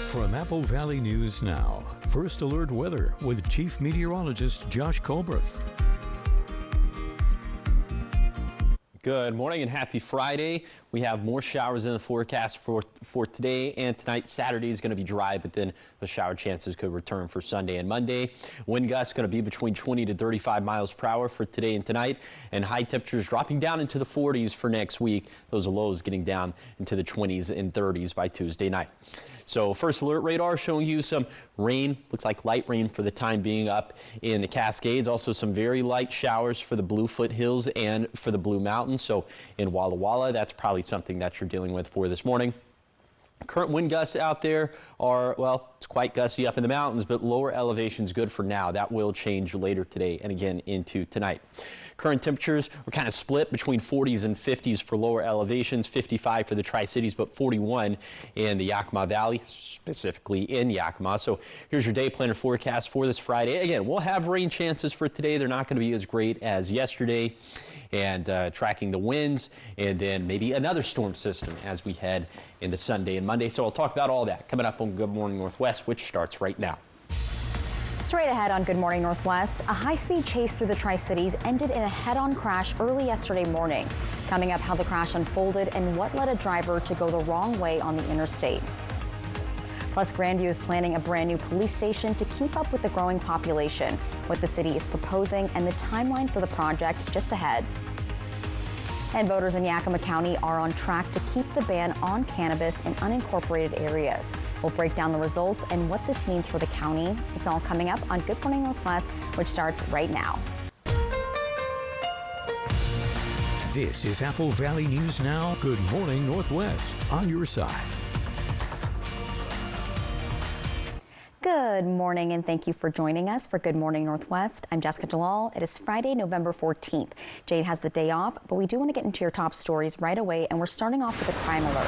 From Apple Valley News Now, First Alert Weather with Chief Meteorologist Josh Colbreth. Good morning and happy Friday. We have more showers in the forecast for today and tonight. Saturday is going to be dry, but then the shower chances could return for Sunday and Monday. Wind gusts going to be between 20 to 35 miles per hour for today and tonight, and high temperatures dropping down into the 40s for next week. Those lows getting down into the 20s and 30s by Tuesday night. So First Alert radar showing you some rain, looks like light rain for the time being up in the Cascades. Also some very light showers for the Bluefoot Hills and for the Blue Mountains. So in Walla Walla, that's probably something that you're dealing with for this morning. Current wind gusts out there are, well, it's quite gusty up in the mountains, but lower elevations good for now. That will change later today and again into tonight. Current temperatures are kind of split between 40s and 50s for lower elevations, 55 for the Tri-Cities, but 41 in the Yakima Valley, specifically in Yakima. So here's your day planner forecast for this Friday. Again, we'll have rain chances for today. They're not going to be as great as yesterday. And tracking the winds, and then maybe another storm system as we head into Sunday and Monday. So I'll talk about all that coming up on Good Morning Northwest, which starts right now. Straight ahead on Good Morning Northwest, a high-speed chase through the Tri-Cities ended in a head-on crash early yesterday morning. Coming up, how the crash unfolded and what led a driver to go the wrong way on the interstate. Plus, Grandview is planning a brand new police station to keep up with the growing population. What the city is proposing and the timeline for the project just ahead. And voters in Yakima County are on track to keep the ban on cannabis in unincorporated areas. We'll break down the results and what this means for the county. It's all coming up on Good Morning Northwest, which starts right now. This is Apple Valley News Now. Good Morning Northwest on your side. Good morning and thank you for joining us for Good Morning Northwest. I'm Jessica Jalal. It is Friday, November 14th. Jade has the day off, but we do want to get into your top stories right away, and we're starting off with a crime alert.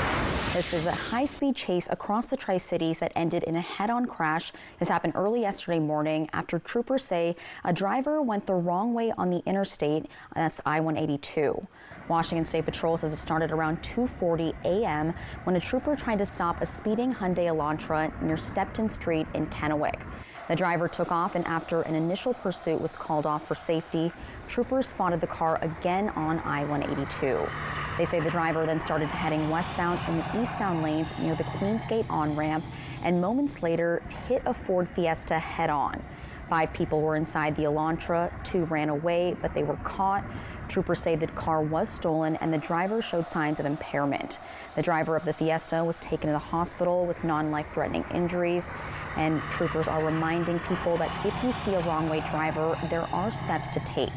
This is a high-speed chase across the Tri-Cities that ended in a head-on crash. This happened early yesterday morning after troopers say a driver went the wrong way on the interstate. That's I-182. Washington State Patrol says it started around 2:40 a.m. when a trooper tried to stop a speeding Hyundai Elantra near Stepton Street in Kennewick. The driver took off, and after an initial pursuit was called off for safety, troopers spotted the car again on I-182. They say the driver then started heading westbound in the eastbound lanes near the Queensgate on-ramp and moments later hit a Ford Fiesta head-on. 5 people were inside the Elantra, 2 ran away, but they were caught. Troopers say the car was stolen and the driver showed signs of impairment. The driver of the Fiesta was taken to the hospital with non-life-threatening injuries, and troopers are reminding people that if you see a wrong-way driver, there are steps to take.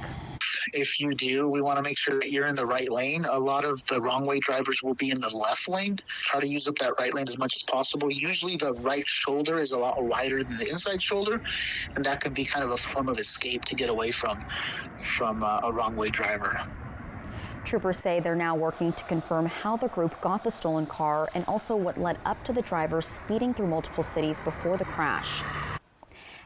If you do, we want to make sure that you're in the right lane. A lot of the wrong way drivers will be in the left lane. Try to use up that right lane as much as possible. Usually the right shoulder is a lot wider than the inside shoulder, and that can be kind of a form of escape to get away from a wrong way driver. Troopers say they're now working to confirm how the group got the stolen car and also what led up to the driver speeding through multiple cities before the crash.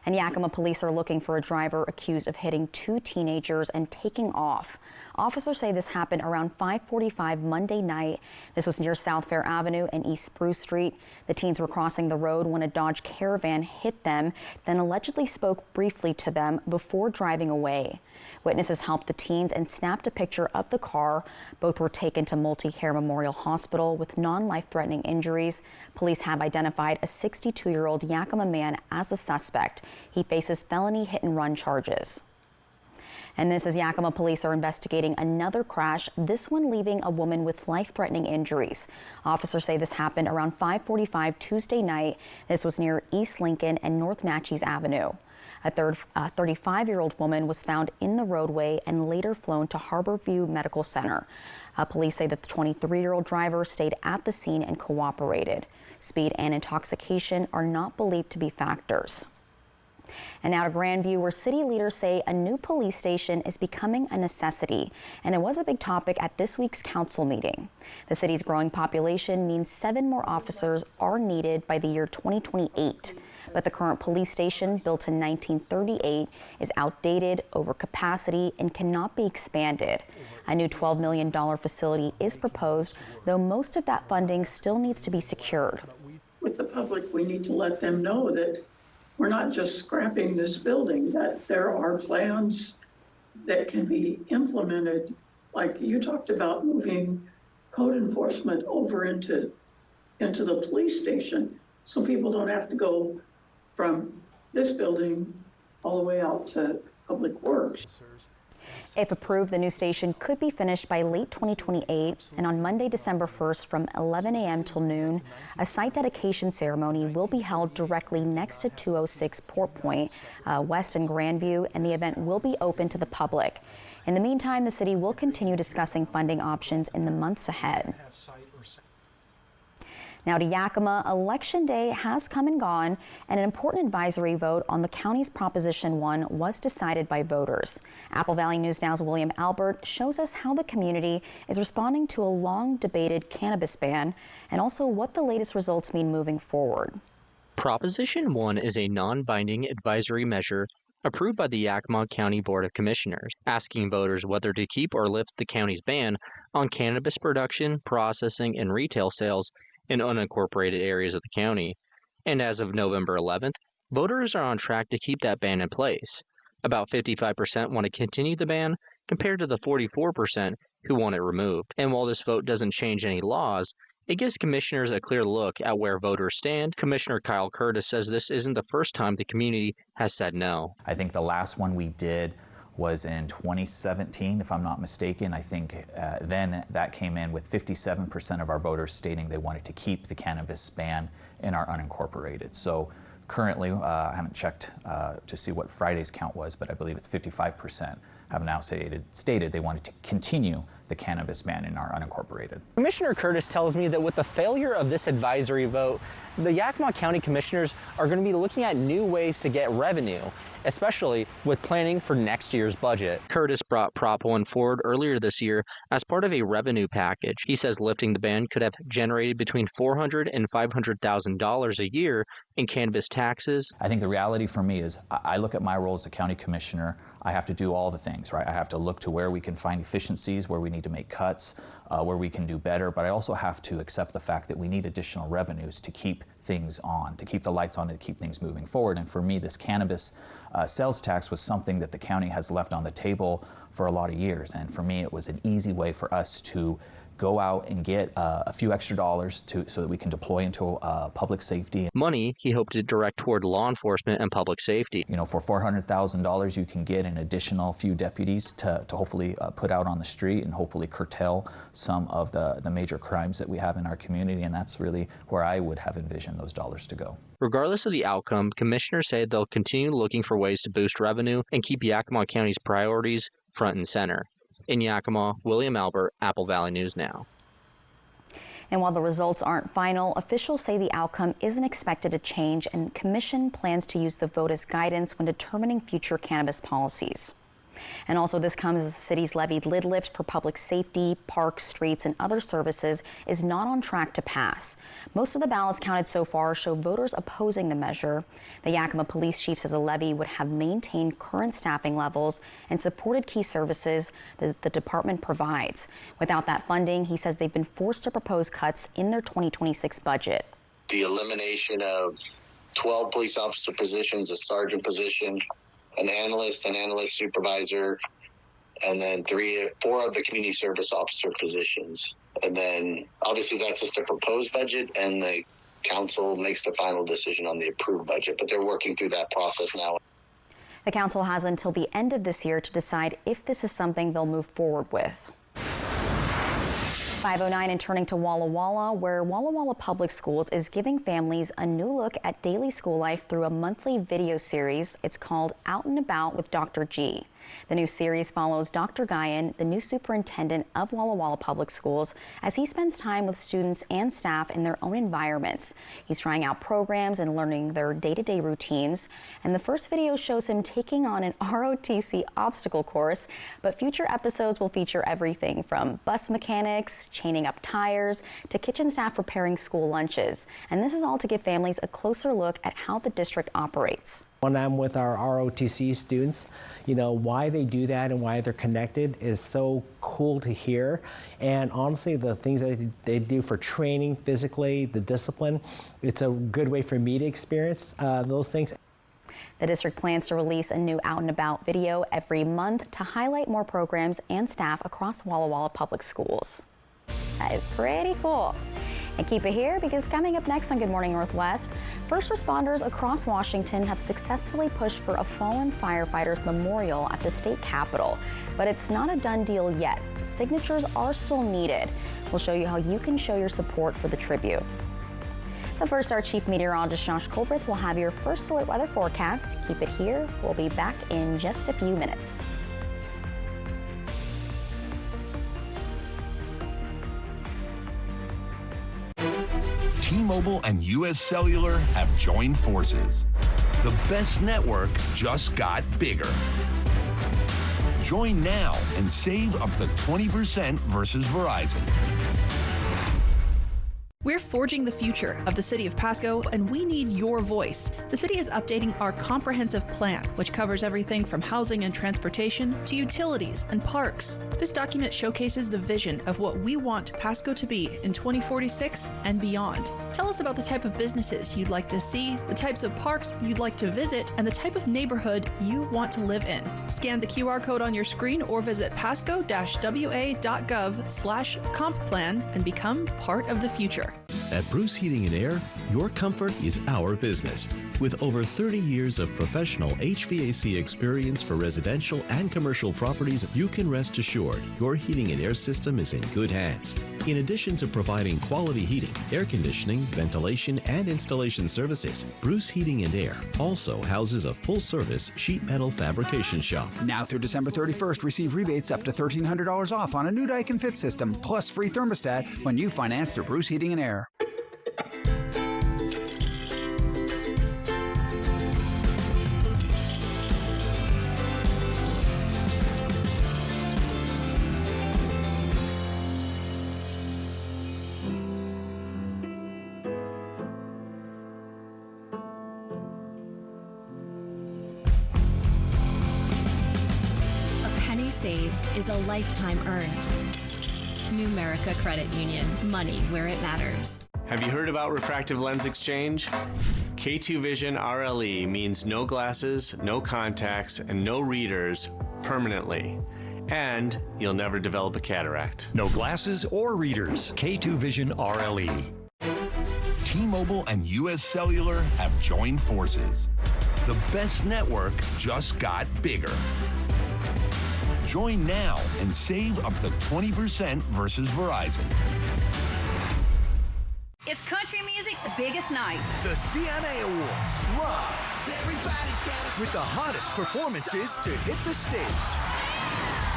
And Yakima police are looking for a driver accused of hitting 2 teenagers and taking off. Officers say this happened around 5:45 Monday night. This was near South Fair Avenue and East Spruce Street. The teens were crossing the road when a Dodge Caravan hit them, then allegedly spoke briefly to them before driving away. Witnesses helped the teens and snapped a picture of the car. Both were taken to Multi-Care Memorial Hospital with non-life-threatening injuries. Police have identified a 62-year-old Yakima man as the suspect. He faces felony hit-and-run charges. And this is Yakima police are investigating another crash, this one leaving a woman with life-threatening injuries. Officers say this happened around 5:45 Tuesday night. This was near East Lincoln and North Natchez Avenue. A 35-year-old woman was found in the roadway and later flown to Harborview Medical Center. Police say that the 23-year-old driver stayed at the scene and cooperated. Speed and intoxication are not believed to be factors. And now to Grandview, where city leaders say a new police station is becoming a necessity, and it was a big topic at this week's council meeting. The city's growing population means 7 more officers are needed by the year 2028. But the current police station, built in 1938, is outdated, over capacity, and cannot be expanded. A new $12 million facility is proposed, though most of that funding still needs to be secured. with the public, we need to let them know that we're not just scrapping this building, that there are plans that can be implemented. Like you talked about moving code enforcement over into the police station, so people don't have to go from this building all the way out to Public Works. If approved, the new station could be finished by late 2028, and on Monday, December 1st from 11 a.m. till noon, a site dedication ceremony will be held directly next to 206 Port Point West and Grandview, and the event will be open to the public. In the meantime, the city will continue discussing funding options in the months ahead. Now to Yakima, Election Day has come and gone, and an important advisory vote on the county's Proposition 1 was decided by voters. Apple Valley News Now's William Albert shows us how the community is responding to a long-debated cannabis ban, and also what the latest results mean moving forward. Proposition 1 is a non-binding advisory measure approved by the Yakima County Board of Commissioners, asking voters whether to keep or lift the county's ban on cannabis production, processing, and retail sales in unincorporated areas of the county. And as of November 11th, voters are on track to keep that ban in place. About 55% want to continue the ban, compared to the 44% who want it removed. And while this vote doesn't change any laws, it gives commissioners a clear look at where voters stand. Commissioner Kyle Curtis says this isn't the first time the community has said no. I think the last one we did was in 2017, if I'm not mistaken. I think then that came in with 57% of our voters stating they wanted to keep the cannabis ban in our unincorporated. So currently, I haven't checked to see what Friday's count was, but I believe it's 55% have now stated they wanted to continue the cannabis ban in our unincorporated. Commissioner Curtis tells me that with the failure of this advisory vote, the Yakima County Commissioners are going to be looking at new ways to get revenue, especially with planning for next year's budget. Curtis brought Prop 1 forward earlier this year as part of a revenue package. He says lifting the ban could have generated between $400,000 and $500,000 a year in cannabis taxes. I think the reality for me is I look at my role as a county commissioner. I have to do all the things, right? I have to look to where we can find efficiencies, where we need to make cuts, where we can do better, but I also have to accept the fact that we need additional revenues to keep things on, to keep the lights on, and to keep things moving forward. And for me, this cannabis sales tax was something that the county has left on the table for a lot of years. And for me, it was an easy way for us to go out and get a few extra dollars so that we can deploy into public safety. Money he hoped to direct toward law enforcement and public safety. You know, for $400,000, you can get an additional few deputies to hopefully put out on the street and hopefully curtail some of the major crimes that we have in our community. And that's really where I would have envisioned those dollars to go. Regardless of the outcome, commissioners say they'll continue looking for ways to boost revenue and keep Yakima County's priorities front and center. In Yakima, William Albert, Apple Valley News Now. And while the results aren't final, officials say the outcome isn't expected to change, and the commission plans to use the vote as guidance when determining future cannabis policies. And also, this comes as the city's levied lid lift for public safety, parks, streets, and other services is not on track to pass. Most of the ballots counted so far show voters opposing the measure. The Yakima police chief says the levy would have maintained current staffing levels and supported key services that the department provides. Without that funding, he says they've been forced to propose cuts in their 2026 budget. The elimination of 12 police officer positions, a sergeant position, an analyst supervisor, and then 4 of the community service officer positions. And then obviously that's just a proposed budget, and the council makes the final decision on the approved budget, but they're working through that process now. The council has until the end of this year to decide if this is something they'll move forward with. 5:09 and turning to Walla Walla, where Walla Walla Public Schools is giving families a new look at daily school life through a monthly video series. It's called Out and About with Dr. G. The new series follows Dr. Guyan, the new superintendent of Walla Walla Public Schools, as he spends time with students and staff in their own environments. He's trying out programs and learning their day-to-day routines. And the first video shows him taking on an ROTC obstacle course, but future episodes will feature everything from bus mechanics, chaining up tires, to kitchen staff preparing school lunches. And this is all to give families a closer look at how the district operates. When I'm with our ROTC students, you know, why they do that and why they're connected is so cool to hear. And honestly, the things that they do for training physically, the discipline, it's a good way for me to experience those things. The district plans to release a new Out and About video every month to highlight more programs and staff across Walla Walla Public Schools. That is pretty cool. And keep it here, because coming up next on Good Morning Northwest, first responders across Washington have successfully pushed for a fallen firefighters memorial at the state capitol. But it's not a done deal yet. Signatures are still needed. We'll show you how you can show your support for the tribute. But first, our Chief Meteorologist Josh Colbreth will have your First Alert weather forecast. Keep it here. We'll be back in just a few minutes. T-Mobile and U.S. Cellular have joined forces. The best network just got bigger. Join now and save up to 20% versus Verizon. We're forging the future of the city of Pasco, and we need your voice. The city is updating our comprehensive plan, which covers everything from housing and transportation to utilities and parks. This document showcases the vision of what we want Pasco to be in 2046 and beyond. Tell us about the type of businesses you'd like to see, the types of parks you'd like to visit, and the type of neighborhood you want to live in. Scan the QR code on your screen or visit pasco-wa.gov/comp plan and become part of the future. At Bruce Heating and Air, your comfort is our business. With over 30 years of professional HVAC experience for residential and commercial properties, you can rest assured your heating and air system is in good hands. In addition to providing quality heating, air conditioning, ventilation, and installation services, Bruce Heating and Air also houses a full-service sheet metal fabrication shop. Now through December 31st, receive rebates up to $1,300 off on a new Daikin Fit system, plus free thermostat when you finance through Bruce Heating and Air. Saved is a lifetime earned. Numerica Credit Union, money where it matters. Have you heard about refractive lens exchange? K2 Vision RLE means no glasses, no contacts, and no readers permanently. And you'll never develop a cataract. No glasses or readers. K2 Vision RLE. T-Mobile and U.S. Cellular have joined forces. The best network just got bigger. Join now and save up to 20% versus Verizon. It's country music's biggest night. The CMA Awards live. With the hottest performances to hit the stage.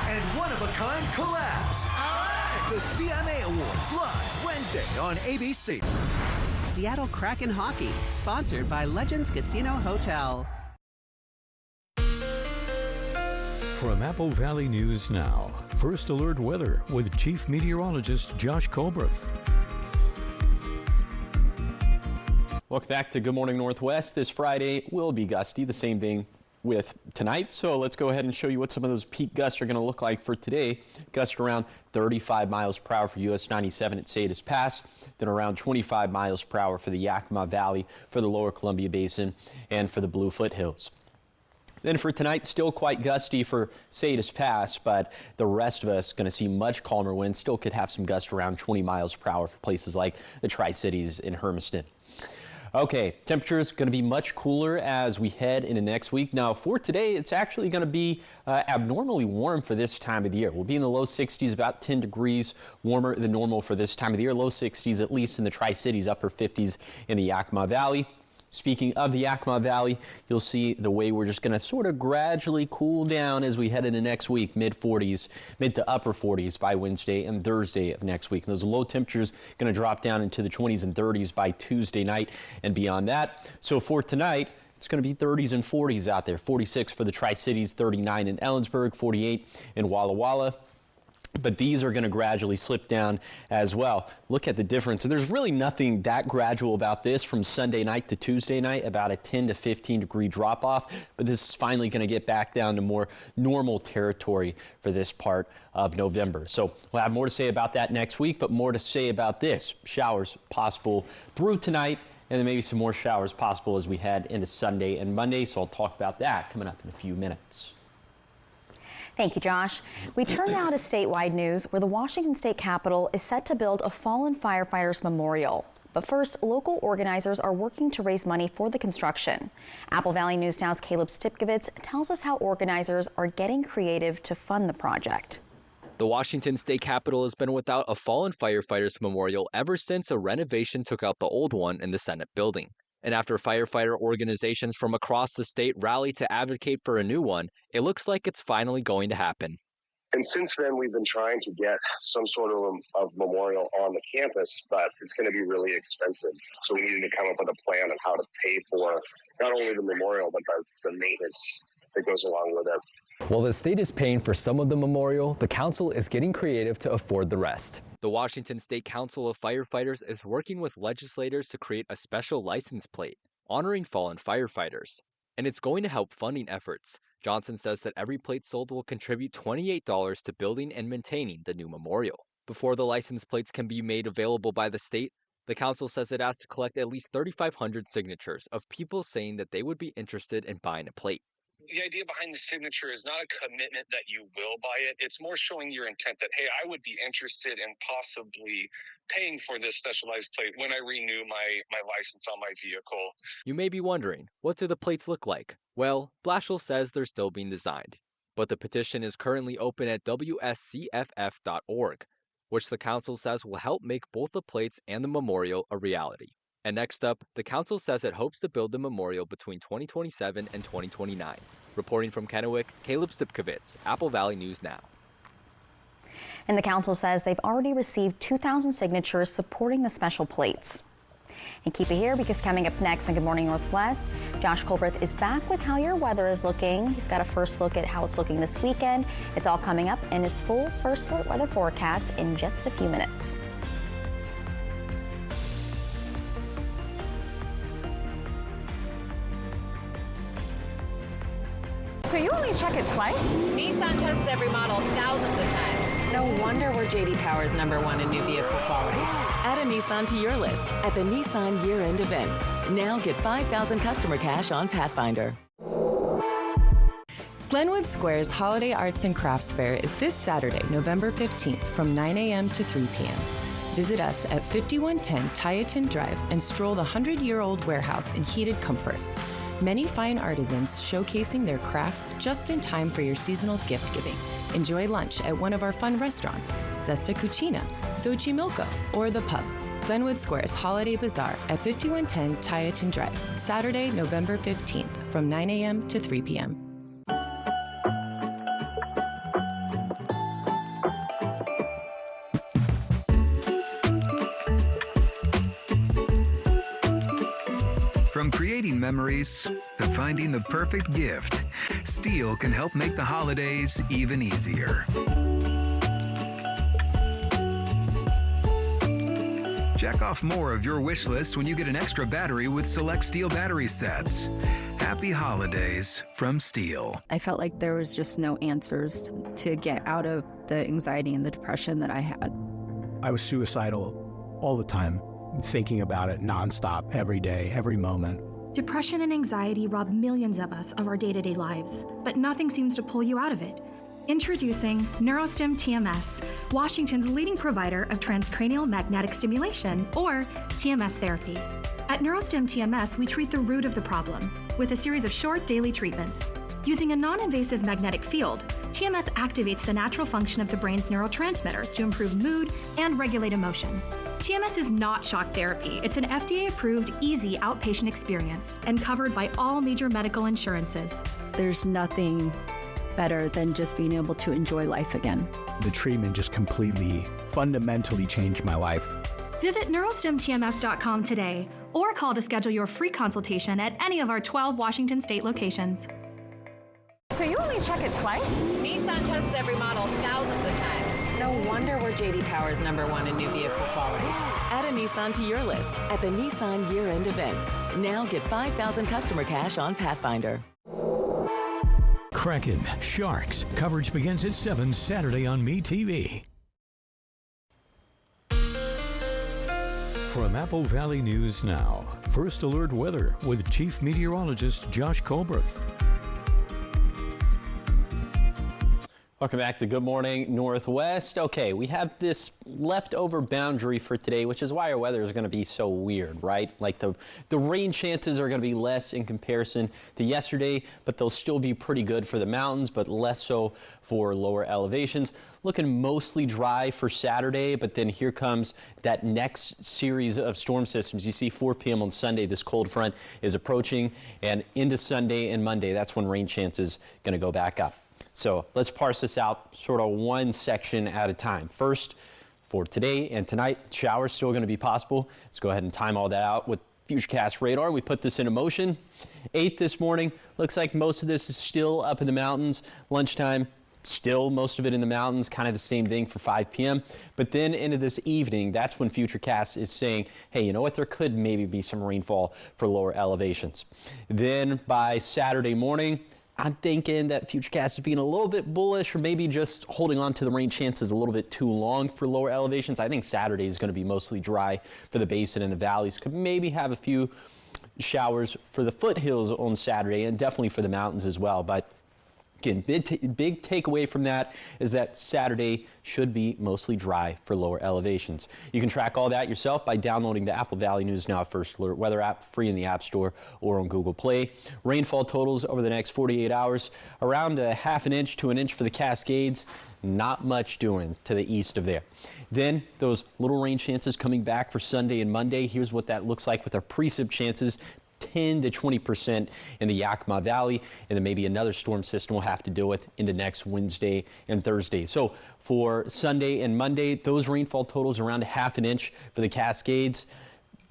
And one-of-a-kind collabs. The CMA Awards live Wednesday on ABC. Seattle Kraken Hockey, sponsored by Legends Casino Hotel. From Apple Valley News Now, First Alert Weather with Chief Meteorologist Josh Colbreth. Welcome back to Good Morning Northwest. This Friday will be gusty, the same thing with tonight. So let's go ahead and show you what some of those peak gusts are going to look like for today. Gusts around 35 miles per hour for US 97 at Salinas Pass, then around 25 miles per hour for the Yakima Valley, for the Lower Columbia Basin, and for the Blue Foothills. Then for tonight, still quite gusty for Salinas Pass, but the rest of us going to see much calmer winds. Still could have some gusts around 20 miles per hour for places like the Tri-Cities and Hermiston. Okay, temperatures going to be much cooler as we head into next week. Now, for today, it's actually going to be abnormally warm for this time of the year. We'll be in the low 60s, about 10 degrees warmer than normal for this time of the year. Low 60s, at least in the Tri-Cities, upper 50s in the Yakima Valley. Speaking of the Yakima Valley, you'll see the way we're just going to sort of gradually cool down as we head into next week, mid to upper 40s by Wednesday and Thursday of next week. And those low temperatures going to drop down into the 20s and 30s by Tuesday night and beyond that. So for tonight, it's going to be 30s and 40s out there. 46 for the Tri-Cities, 39 in Ellensburg, 48 in Walla Walla. but these are going to gradually slip down as well. Look at the difference. And there's really nothing that gradual about this from Sunday night to Tuesday night, about a 10 to 15 degree drop off. But this is finally going to get back down to more normal territory for this part of November. So we'll have more to say about that next week, but more to say about this. Showers possible through tonight, and then maybe some more showers possible as we head into Sunday and Monday. So I'll talk about that coming up in a few minutes. Thank you, Josh. We turn now to statewide news, where the Washington State Capitol is set to build a fallen firefighters memorial. But first, local organizers are working to raise money for the construction. Apple Valley News Now's Caleb Stipkovitz tells us how organizers are getting creative to fund the project. The Washington State Capitol has been without a fallen firefighters memorial ever since a renovation took out the old one in the Senate building. And after firefighter organizations from across the state rallied to advocate for a new one, it looks like it's finally going to happen. And since then, we've been trying to get some sort of memorial on the campus, but it's going to be really expensive. So we needed to come up with a plan on how to pay for not only the memorial, but the maintenance that goes along with it. While the state is paying for some of the memorial, the council is getting creative to afford the rest. The Washington State Council of Firefighters is working with legislators to create a special license plate honoring fallen firefighters. And it's going to help funding efforts. Johnson says that every plate sold will contribute $28 to building and maintaining the new memorial. Before the license plates can be made available by the state, the council says it has to collect at least 3,500 signatures of people saying that they would be interested in buying a plate. The idea behind the signature is not a commitment that you will buy it. It's more showing your intent that, hey, I would be interested in possibly paying for this specialized plate when I renew my license on my vehicle. You may be wondering, what do the plates look like? Well, Blashill says they're still being designed. But the petition is currently open at WSCFF.org, which the council says will help make both the plates and the memorial a reality. And next up, the council says it hopes to build the memorial between 2027 and 2029. Reporting from Kennewick, Caleb Stipkovitz, Apple Valley News Now. And the council says they've already received 2,000 signatures supporting the special plates. And keep it here, because coming up next on Good Morning Northwest, Josh Colbreth is back with how your weather is looking. He's got a first look at how it's looking this weekend. It's all coming up in his full first alert weather forecast in just a few minutes. So you only check it twice? Nissan tests every model thousands of times. No wonder we're J.D. Power's #1 in new vehicle quality. Add a Nissan to your list at the Nissan year-end event. Now get 5,000 customer cash on Pathfinder. Glenwood Square's Holiday Arts and Crafts Fair is this Saturday, November 15th from 9 a.m. to 3 p.m. Visit us at 5110 Tyatin Drive and stroll the 100-year-old warehouse in heated comfort. Many fine artisans showcasing their crafts just in time for your seasonal gift giving. Enjoy lunch at one of our fun restaurants, Sesta Cucina, Xochimilco, or The Pub. Glenwood Square's Holiday Bazaar at 5110 Tyatin Drive, Saturday, November 15th from 9 a.m. to 3 p.m. From creating memories to finding the perfect gift, Steel can help make the holidays even easier. Check off more of your wish list when you get an extra battery with select Steel battery sets. Happy holidays from Steel. I felt like there was just no answers to get out of the anxiety and the depression that I had. I was suicidal all the time, thinking about it nonstop, every day, every moment. Depression and anxiety rob millions of us of our day-to-day lives, but nothing seems to pull you out of it. Introducing Neurostim TMS, Washington's leading provider of transcranial magnetic stimulation, or TMS therapy. At Neurostim TMS, we treat the root of the problem with a series of short daily treatments. Using a non-invasive magnetic field, TMS activates the natural function of the brain's neurotransmitters to improve mood and regulate emotion. TMS is not shock therapy. It's an FDA-approved, easy outpatient experience and covered by all major medical insurances. There's nothing better than just being able to enjoy life again. The treatment just completely, fundamentally changed my life. Visit neurostimtms.com today or call to schedule your free consultation at any of our 12 Washington State locations. So you only check it twice? Nissan tests every model thousands of times. No wonder we're J.D. Power's #1 in new vehicle quality. Add a Nissan to your list at the Nissan year-end event. Now get 5,000 customer cash on Pathfinder. Kraken, Sharks. Coverage begins at 7 Saturday on MeTV. From Apple Valley News Now, First Alert Weather with Chief Meteorologist Josh Colberth. Welcome back to Good Morning Northwest. Okay, we have this leftover boundary for today, which is why our weather is going to be so weird, right? Like the rain chances are going to be less in comparison to yesterday, but they'll still be pretty good for the mountains, but less so for lower elevations. Looking mostly dry for Saturday, but then here comes that next series of storm systems. You see 4 p.m. on Sunday, this cold front is approaching, and into Sunday and Monday, that's when rain chances going to go back up. So let's parse this out sort of one section at a time. First, for today and tonight, showers still going to be possible. Let's go ahead and time all that out with Futurecast radar. We put this into motion. 8 this morning. Looks like most of this is still up in the mountains. Lunchtime, still most of it in the mountains. Kind of the same thing for 5 p.m. But then into this evening, that's when Futurecast is saying, hey, you know what? There could maybe be some rainfall for lower elevations. Then by Saturday morning, I'm thinking that Futurecast is being a little bit bullish or maybe just holding on to the rain chances a little bit too long for lower elevations. I think Saturday is going to be mostly dry for the basin and the valleys. Could maybe have a few showers for the foothills on Saturday and definitely for the mountains as well. But again, big takeaway from that is that Saturday should be mostly dry for lower elevations. You can track all that yourself by downloading the Apple Valley News Now First Alert weather app, free in the App Store or on Google Play. Rainfall totals over the next 48 hours, around a ½ an inch to an inch for the Cascades. Not much doing to the east of there. Then those little rain chances coming back for Sunday and Monday. Here's what that looks like with our precip chances. 10 to 20% in the Yakima Valley, and then maybe another storm system we'll have to deal with into next Wednesday and Thursday. So for Sunday and Monday, those rainfall totals around a ½ an inch for the Cascades,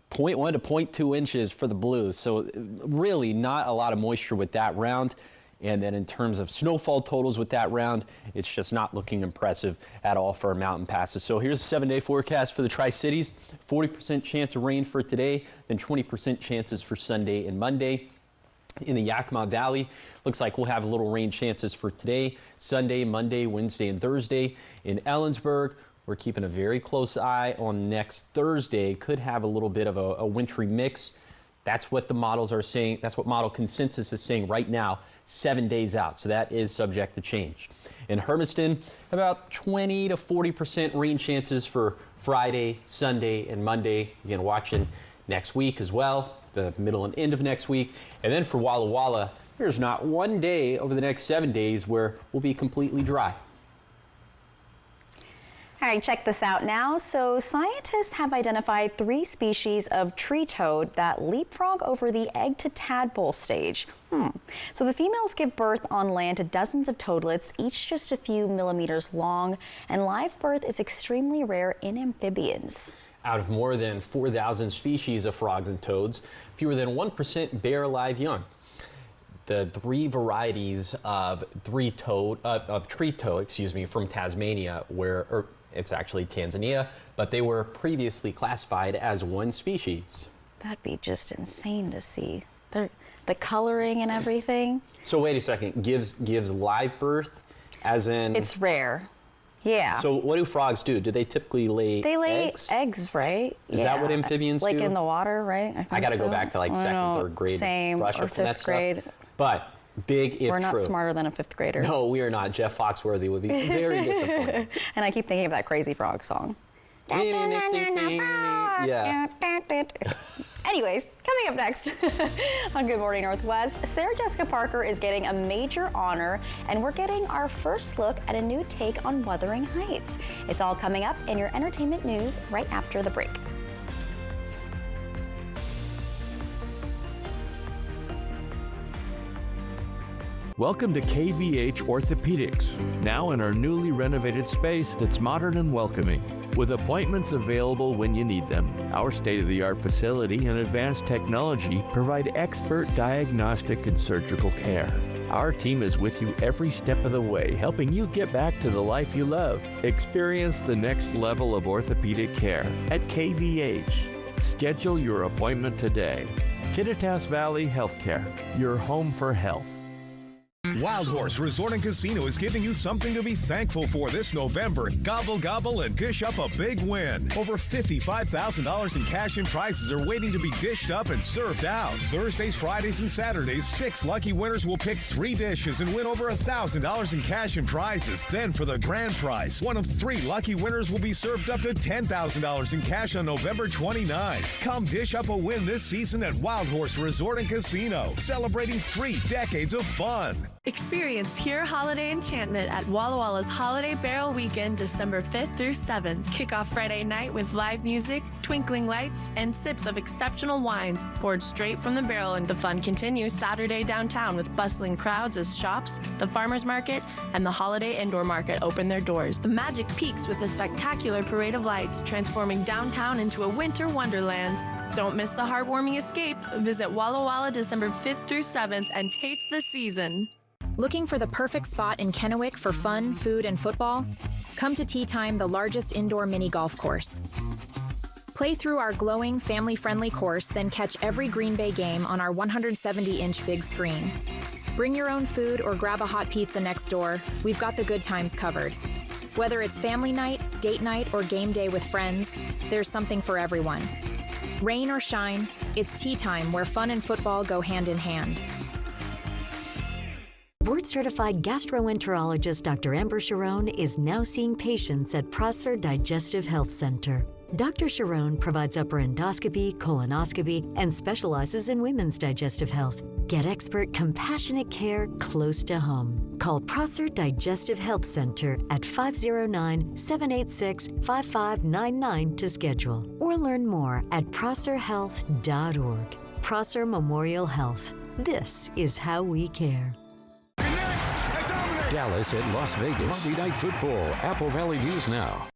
0.1 to 0.2 inches for the Blues. So really not a lot of moisture with that round. And then in terms of snowfall totals with that round, it's just not looking impressive at all for our mountain passes. So here's a 7-day forecast for the Tri-Cities. 40% chance of rain for today, then 20% chances for Sunday and Monday. In the Yakima Valley, looks like we'll have a little rain chances for today, Sunday, Monday, Wednesday, and Thursday. In Ellensburg, we're keeping a very close eye on next Thursday. Could have a little bit of a wintry mix. That's what the models are saying. That's what model consensus is saying right now, 7 days out. So that is subject to change. In Hermiston, about 20 to 40% rain chances for Friday, Sunday, and Monday. Again, watching next week as well, the middle and end of next week. And then for Walla Walla, there's not one day over the next 7 days where we'll be completely dry. All right, check this out now. So scientists have identified 3 species of tree toad that leapfrog over the egg to tadpole stage. So the females give birth on land to dozens of toadlets, each just a few millimeters long, and live birth is extremely rare in amphibians. Out of more than 4,000 species of frogs and toads, fewer than 1% bear live young. The 3 varieties of tree toad, from Tasmania, it's actually Tanzania, but they were previously classified as one species. That'd be just insane to see. The coloring and everything. So wait a second, gives live birth, as in? It's rare. Yeah. So what do frogs do? Do they typically lay eggs? They lay eggs, right? Is that what amphibians do? Like in the water, right? I got to go back to like second, third grade. Same, brush or up on that 5th grade. Stuff. But big if true. We're not smarter than a 5th grader. No, we are not. Jeff Foxworthy would be very disappointed. And I keep thinking of that Crazy Frog song. Yeah. Anyways, coming up next on Good Morning Northwest, Sarah Jessica Parker is getting a major honor, and we're getting our first look at a new take on Wuthering Heights. It's all coming up in your entertainment news right after the break. Welcome to KVH Orthopedics, now in our newly renovated space that's modern and welcoming, with appointments available when you need them. Our state-of-the-art facility and advanced technology provide expert diagnostic and surgical care. Our team is with you every step of the way, helping you get back to the life you love. Experience the next level of orthopedic care at KVH. Schedule your appointment today. Kittitas Valley Healthcare, your home for health. Wild Horse Resort and Casino is giving you something to be thankful for this November. Gobble, gobble, and dish up a big win. Over $55,000 in cash and prizes are waiting to be dished up and served out. Thursdays, Fridays, and Saturdays, 6 lucky winners will pick 3 dishes and win over $1,000 in cash and prizes. Then for the grand prize, one of 3 lucky winners will be served up to $10,000 in cash on November 29th. Come dish up a win this season at Wild Horse Resort and Casino, celebrating 3 decades of fun. Experience pure holiday enchantment at Walla Walla's Holiday Barrel Weekend, December 5th through 7th. Kick off Friday night with live music, twinkling lights, and sips of exceptional wines poured straight from the barrel. And the fun continues Saturday downtown with bustling crowds as shops, the farmers market, and the holiday indoor market open their doors. The magic peaks with a spectacular parade of lights, transforming downtown into a winter wonderland. Don't miss the heartwarming escape. Visit Walla Walla December 5th through 7th and taste the season. Looking for the perfect spot in Kennewick for fun, food, and football? Come to Tea Time, the largest indoor mini golf course. Play through our glowing, family-friendly course, then catch every Green Bay game on our 170-inch big screen. Bring your own food or grab a hot pizza next door. We've got the good times covered. Whether it's family night, date night, or game day with friends, there's something for everyone. Rain or shine, it's Tea Time, where fun and football go hand in hand. Board-certified gastroenterologist Dr. Amber Sharon is now seeing patients at Prosser Digestive Health Center. Dr. Sharon provides upper endoscopy, colonoscopy, and specializes in women's digestive health. Get expert, compassionate care close to home. Call Prosser Digestive Health Center at 509-786-5599 to schedule, or learn more at prosserhealth.org. Prosser Memorial Health. This is how we care. Dallas at Las Vegas. Monday Night Football. Apple Valley News Now.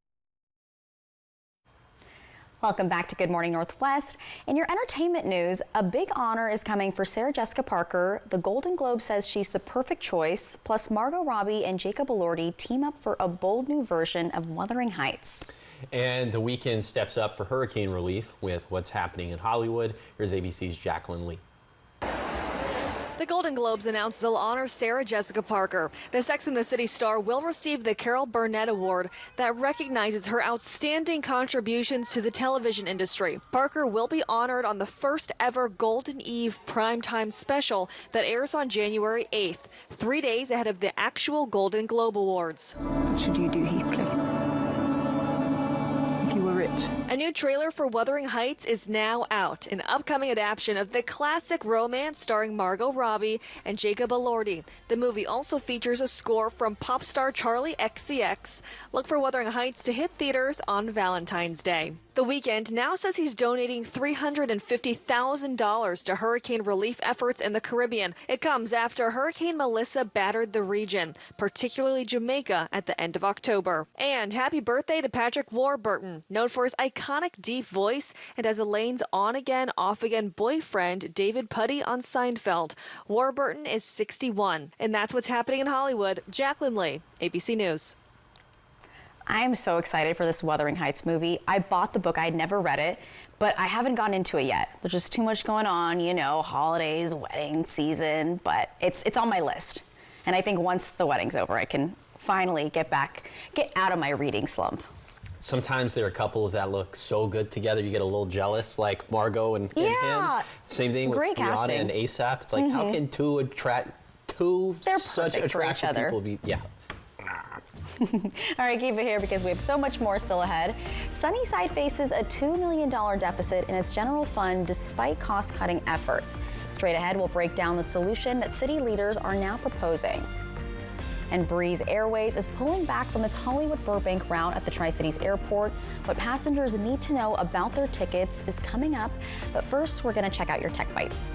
Welcome back to Good Morning Northwest. In your entertainment news, a big honor is coming for Sarah Jessica Parker. The Golden Globe says she's the perfect choice. Plus, Margot Robbie and Jacob Elordi team up for a bold new version of Wuthering Heights. And the weekend steps up for hurricane relief with what's happening in Hollywood. Here's ABC's Jacqueline Lee. The Golden Globes announced they'll honor Sarah Jessica Parker. The Sex and the City star will receive the Carol Burnett Award that recognizes her outstanding contributions to the television industry. Parker will be honored on the first ever Golden Eve primetime special that airs on January 8th, 3 days ahead of the actual Golden Globe Awards. What should you do, Heathcliff? If you were rich. A new trailer for Wuthering Heights is now out, an upcoming adaptation of the classic romance starring Margot Robbie and Jacob Elordi. The movie also features a score from pop star Charlie XCX. Look for Wuthering Heights to hit theaters on Valentine's Day. The Weeknd now says he's donating $350,000 to hurricane relief efforts in the Caribbean. It comes after Hurricane Melissa battered the region, particularly Jamaica, at the end of October. And happy birthday to Patrick Warburton, known for his iconic deep voice and as Elaine's on-again, off-again boyfriend, David Puddy on Seinfeld. Warburton is 61. And that's what's happening in Hollywood. Jacqueline Lee, ABC News. I'm so excited for this Wuthering Heights movie. I bought the book. I had never read it, but I haven't gotten into it yet. There's just too much going on, you know, holidays, wedding season, but it's on my list. And I think once the wedding's over, I can finally get out of my reading slump. Sometimes there are couples that look so good together, you get a little jealous, like Margot and him. Same thing with Rihanna and ASAP. It's like, how can two such attractive people be? Yeah. All right, keep it here because we have so much more still ahead. Sunnyside faces a $2 million deficit in its general fund despite cost-cutting efforts. Straight ahead, we'll break down the solution that city leaders are now proposing. And Breeze Airways is pulling back from its Hollywood Burbank route at the Tri-Cities Airport. What passengers need to know about their tickets is coming up. But first, we're going to check out your Tech Bites.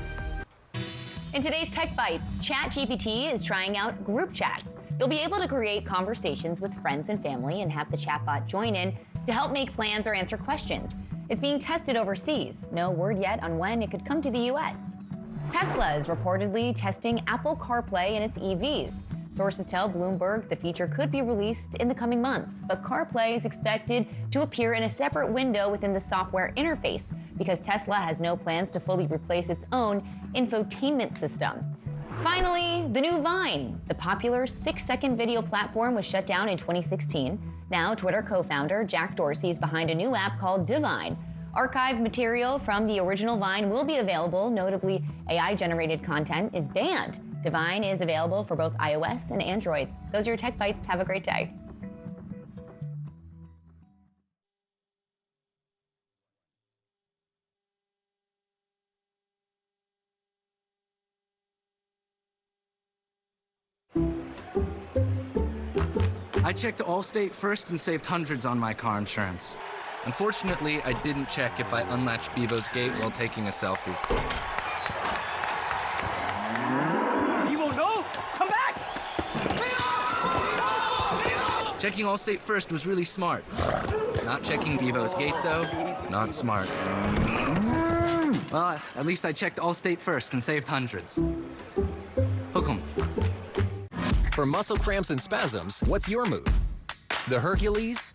In today's Tech Bites, ChatGPT is trying out group chats. You'll be able to create conversations with friends and family and have the chatbot join in to help make plans or answer questions. It's being tested overseas. No word yet on when it could come to the U.S. Tesla is reportedly testing Apple CarPlay in its EVs. Sources tell Bloomberg the feature could be released in the coming months, but CarPlay is expected to appear in a separate window within the software interface because Tesla has no plans to fully replace its own infotainment system. Finally, the new Vine. The popular 6-second video platform was shut down in 2016. Now, Twitter co-founder Jack Dorsey is behind a new app called Divine. Archived material from the original Vine will be available. Notably, AI-generated content is banned. Divine is available for both iOS and Android. Those are your Tech Bites. Have a great day. I checked Allstate first and saved hundreds on my car insurance. Unfortunately, I didn't check if I unlatched Bevo's gate while taking a selfie. Bevo, no! Come back! Checking Allstate first was really smart. Not checking Bevo's gate, though, not smart. Well, at least I checked Allstate first and saved hundreds. Hook 'em. For muscle cramps and spasms, what's your move? The Hercules?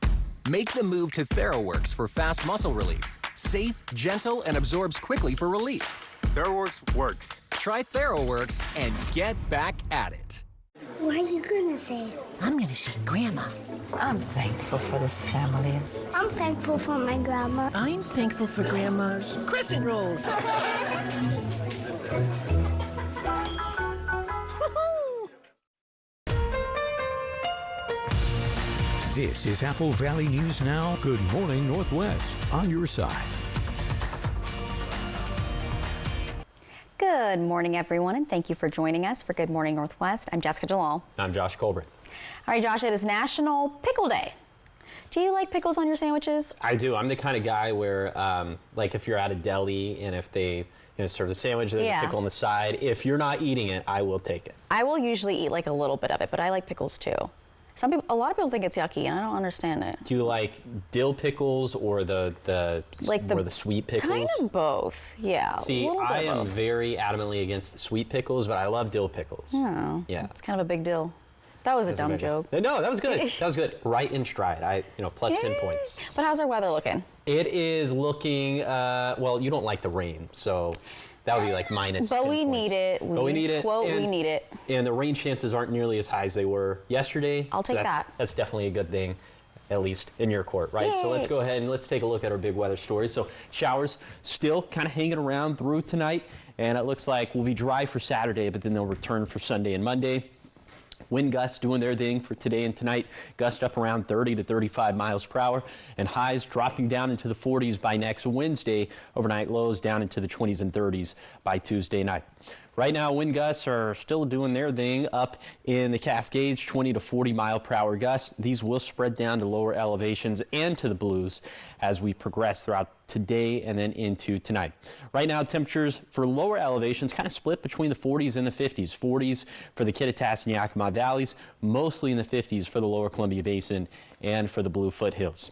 Make the move to TheraWorks for fast muscle relief. Safe, gentle, and absorbs quickly for relief. TheraWorks works. Try TheraWorks and get back at it. What are you gonna say? I'm gonna say Grandma. I'm thankful for this family. I'm thankful for my grandma. I'm thankful for Grandma's crescent rolls. This is Apple Valley News Now. Good morning, Northwest, on your side. Good morning, everyone, and thank you for joining us for Good Morning Northwest. I'm Jessica Jalal. I'm Josh Colbert. All right, Josh, it is National Pickle Day. Do you like pickles on your sandwiches? I do. I'm the kind of guy where, like, if you're at a deli and if they serve the sandwich, there's a pickle on the side. If you're not eating it, I will take it. I will usually eat like a little bit of it, but I like pickles too. A lot of people think it's yucky, and I don't understand it. Do you like dill pickles or the sweet pickles? Kind of both, yeah. See, I am very adamantly against the sweet pickles, but I love dill pickles. Oh, yeah. It's kind of a big deal. That was a dumb joke. No, that was good. That was good. Right in stride. Plus 10 points. But how's our weather looking? It is looking, well, you don't like the rain, so that would be like minus 10 points. But we need it. We need it. Quote, we need it. And the rain chances aren't nearly as high as they were yesterday. I'll take that. That's definitely a good thing, at least in your court, right? Yay. So let's go ahead and let's take a look at our big weather stories. So showers still kind of hanging around through tonight, and it looks like we'll be dry for Saturday, but then they'll return for Sunday and Monday. Wind gusts doing their thing for today and tonight. Gust up around 30 to 35 miles per hour, and highs dropping down into the 40s by next Wednesday. Overnight lows down into the 20s and 30s by Tuesday night. Right now, wind gusts are still doing their thing up in the Cascades, 20 to 40 mile per hour gusts. These will spread down to lower elevations and to the blues as we progress throughout today and then into tonight. Right now, temperatures for lower elevations kind of split between the 40s and the 50s. 40s for the Kittitas and Yakima valleys, mostly in the 50s for the lower Columbia Basin and for the Blue foothills.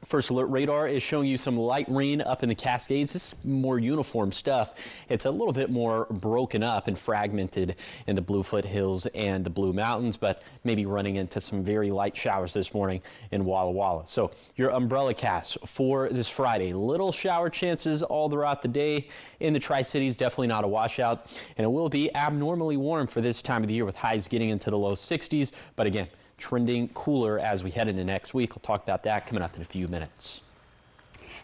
First Alert Radar is showing you some light rain up in the Cascades. This is more uniform stuff. It's a little bit more broken up and fragmented in the Blue foothills and the Blue Mountains, but maybe running into some very light showers this morning in Walla Walla. So your umbrella cast for this Friday. Little shower chances all throughout the day in the Tri-Cities. Definitely not a washout. And it will be abnormally warm for this time of the year with highs getting into the low 60s. But again, trending cooler as we head into next week. We'll talk about that coming up in a few minutes.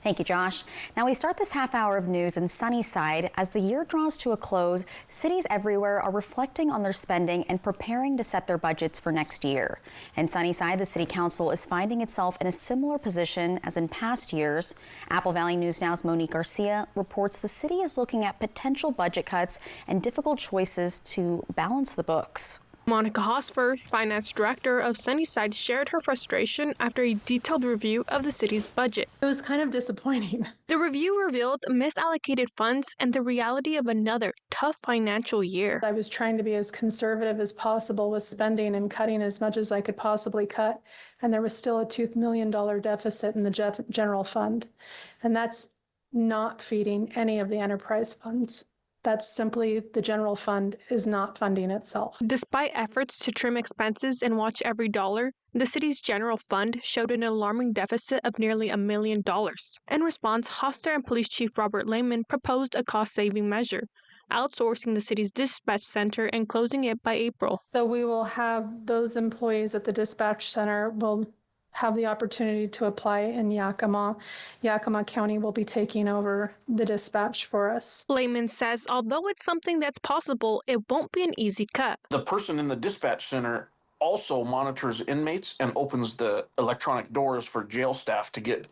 Thank you, Josh. Now we start this half hour of news in Sunnyside. As the year draws to a close, cities everywhere are reflecting on their spending and preparing to set their budgets for next year. In Sunnyside, the City Council is finding itself in a similar position as in past years. Apple Valley News Now's Monique Garcia reports the city is looking at potential budget cuts and difficult choices to balance the books. Monica Hosfer, finance director of Sunnyside, shared her frustration after a detailed review of the city's budget. It was kind of disappointing. The review revealed misallocated funds and the reality of another tough financial year. I was trying to be as conservative as possible with spending and cutting as much as I could possibly cut, and there was still a $2 million deficit in the general fund, and that's not feeding any of the enterprise funds. That's simply the general fund is not funding itself. Despite efforts to trim expenses and watch every dollar, the city's general fund showed an alarming deficit of nearly $1 million. In response, Hofstra and Police Chief Robert Lehman proposed a cost-saving measure, outsourcing the city's dispatch center and closing it by April. So we will have those employees at the dispatch center will have the opportunity to apply in Yakima. Yakima County will be taking over the dispatch for us. Lehman says although it's something that's possible, it won't be an easy cut. The person in the dispatch center also monitors inmates and opens the electronic doors for jail staff to get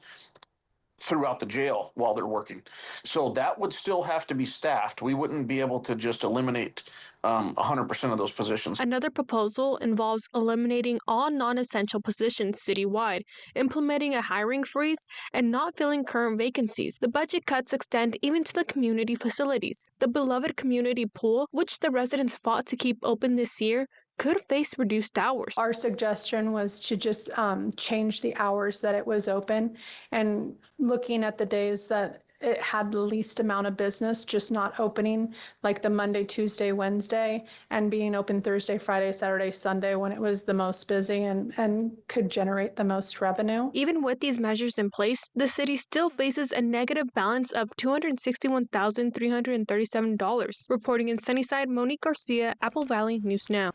throughout the jail while they're working. So that would still have to be staffed. We wouldn't be able to just eliminate 100% of those positions. Another proposal involves eliminating all non-essential positions citywide, implementing a hiring freeze, and not filling current vacancies. The budget cuts extend even to the community facilities. The beloved community pool, which the residents fought to keep open this year, could face reduced hours. Our suggestion was to just change the hours that it was open, and looking at the days that it had the least amount of business, just not opening like the Monday, Tuesday, Wednesday, and being open Thursday, Friday, Saturday, Sunday when it was the most busy and could generate the most revenue. Even with these measures in place, the city still faces a negative balance of $261,337. Reporting in Sunnyside, Monique Garcia, Apple Valley News Now.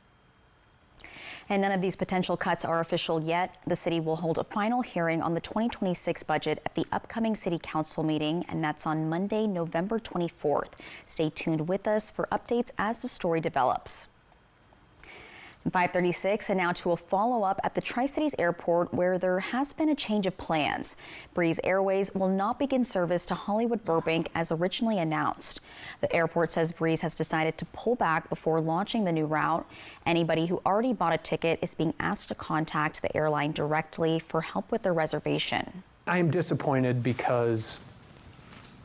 And none of these potential cuts are official yet. The city will hold a final hearing on the 2026 budget at the upcoming city council meeting, and that's on Monday, November 24th. Stay tuned with us for updates as the story develops. 5:36, and now to a follow-up at the Tri-Cities Airport, where there has been a change of plans. Breeze Airways will not begin service to Hollywood Burbank as originally announced. The airport says Breeze has decided to pull back before launching the new route. Anybody who already bought a ticket is being asked to contact the airline directly for help with their reservation. I am disappointed because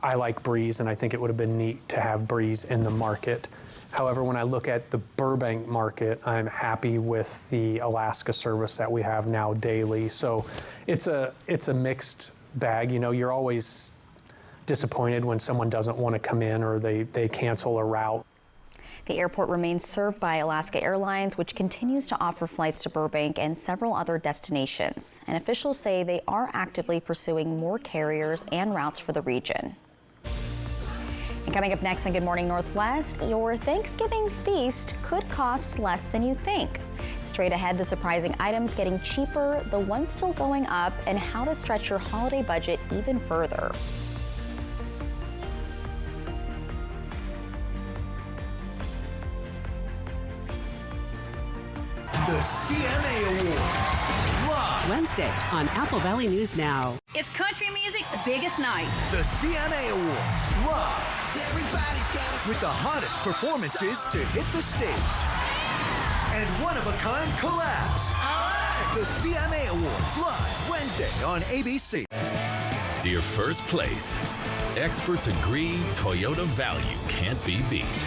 I like Breeze, and I think it would have been neat to have Breeze in the market. However, when I look at the Burbank market, I'm happy with the Alaska service that we have now daily. So it's a mixed bag. You know, you're always disappointed when someone doesn't want to come in or they cancel a route. The airport remains served by Alaska Airlines, which continues to offer flights to Burbank and several other destinations. And officials say they are actively pursuing more carriers and routes for the region. And coming up next on Good Morning Northwest, your Thanksgiving feast could cost less than you think. Straight ahead, the surprising items getting cheaper, the ones still going up, and how to stretch your holiday budget even further. The CMA Awards, live Wednesday on Apple Valley News Now. It's country music's biggest night. The CMA Awards, live with the hottest performances to hit the stage and one-of-a-kind collabs. The CMA Awards, live Wednesday on ABC. Dear First Place, experts agree Toyota value can't be beat.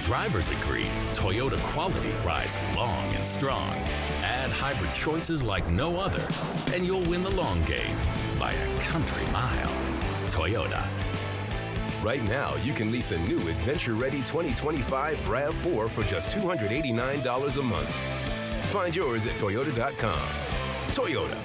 Drivers agree Toyota quality rides long and strong. Add hybrid choices like no other, and you'll win the long game by a country mile. Toyota. Right now, you can lease a new adventure-ready 2025 RAV4 for just $289 a month. Find yours at Toyota.com. Toyota.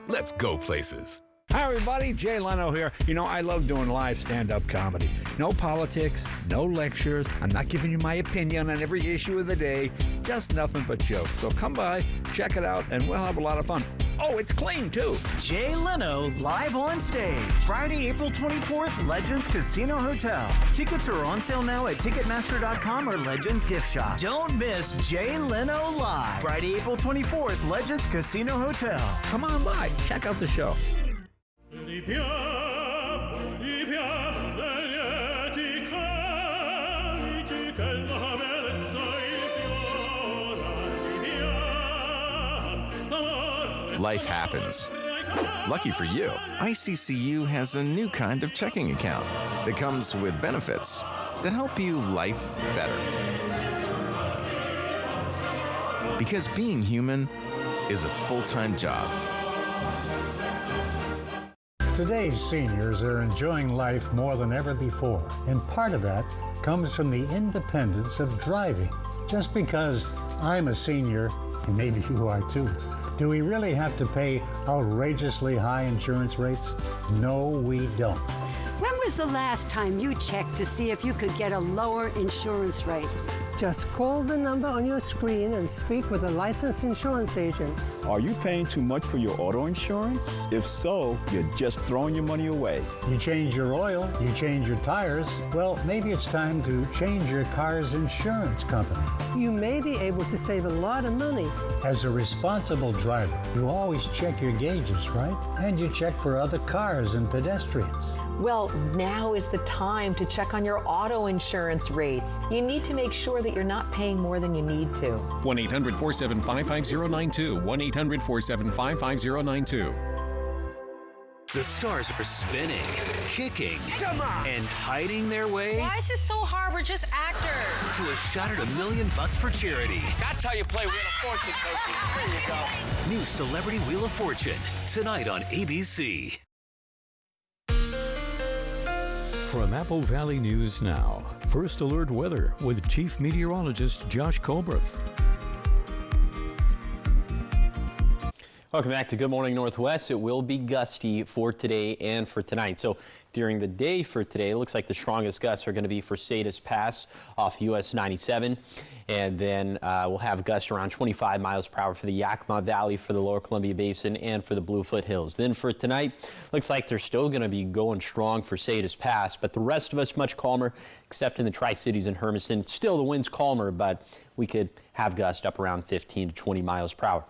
Let's go places. Hi, everybody. Jay Leno here. You know, I love doing live stand-up comedy. No politics, no lectures. I'm not giving you my opinion on every issue of the day. Just nothing but jokes. So come by, check it out, and we'll have a lot of fun. Oh, it's clean, too. Jay Leno live on stage. Friday, April 24th, Legends Casino Hotel. Tickets are on sale now at Ticketmaster.com or Legends Gift Shop. Don't miss Jay Leno live. Friday, April 24th, Legends Casino Hotel. Come on by. Check out the show. Life happens. Lucky for you, ICCU has a new kind of checking account that comes with benefits that help you life better. Because being human is a full-time job. Today's seniors are enjoying life more than ever before, and part of that comes from the independence of driving. Just because I'm a senior, and maybe you are too, do we really have to pay outrageously high insurance rates? No, we don't. When was the last time you checked to see if you could get a lower insurance rate? Just call the number on your screen and speak with a licensed insurance agent. Are you paying too much for your auto insurance? If so, you're just throwing your money away. You change your oil, you change your tires. Well, maybe it's time to change your car's insurance company. You may be able to save a lot of money. As a responsible driver, you always check your gauges, right? And you check for other cars and pedestrians. Well, now is the time to check on your auto insurance rates. You need to make sure that you're not paying more than you need to. 1-800-475-5092. 1-800-475-5092. The stars are spinning, kicking, and hiding their way. Why is this so hard? We're just actors. To a shot at $1 million for charity. That's how you play Wheel of Fortune, coach. There you go. New Celebrity Wheel of Fortune, tonight on ABC. From Apple Valley News Now, First Alert Weather with Chief Meteorologist Josh Colberth. Welcome back to Good Morning Northwest. It will be gusty for today and for tonight. So during the day for today, it looks like the strongest gusts are going to be for Salinas Pass off US 97. And then we'll have gusts around 25 miles per hour for the Yakima Valley, for the Lower Columbia Basin, and for the Bluefoot Hills. Then for tonight, looks like they're still going to be going strong for Salinas Pass, but the rest of us much calmer, except in the Tri-Cities and Hermiston. Still, the wind's calmer, but we could have gusts up around 15 to 20 miles per hour.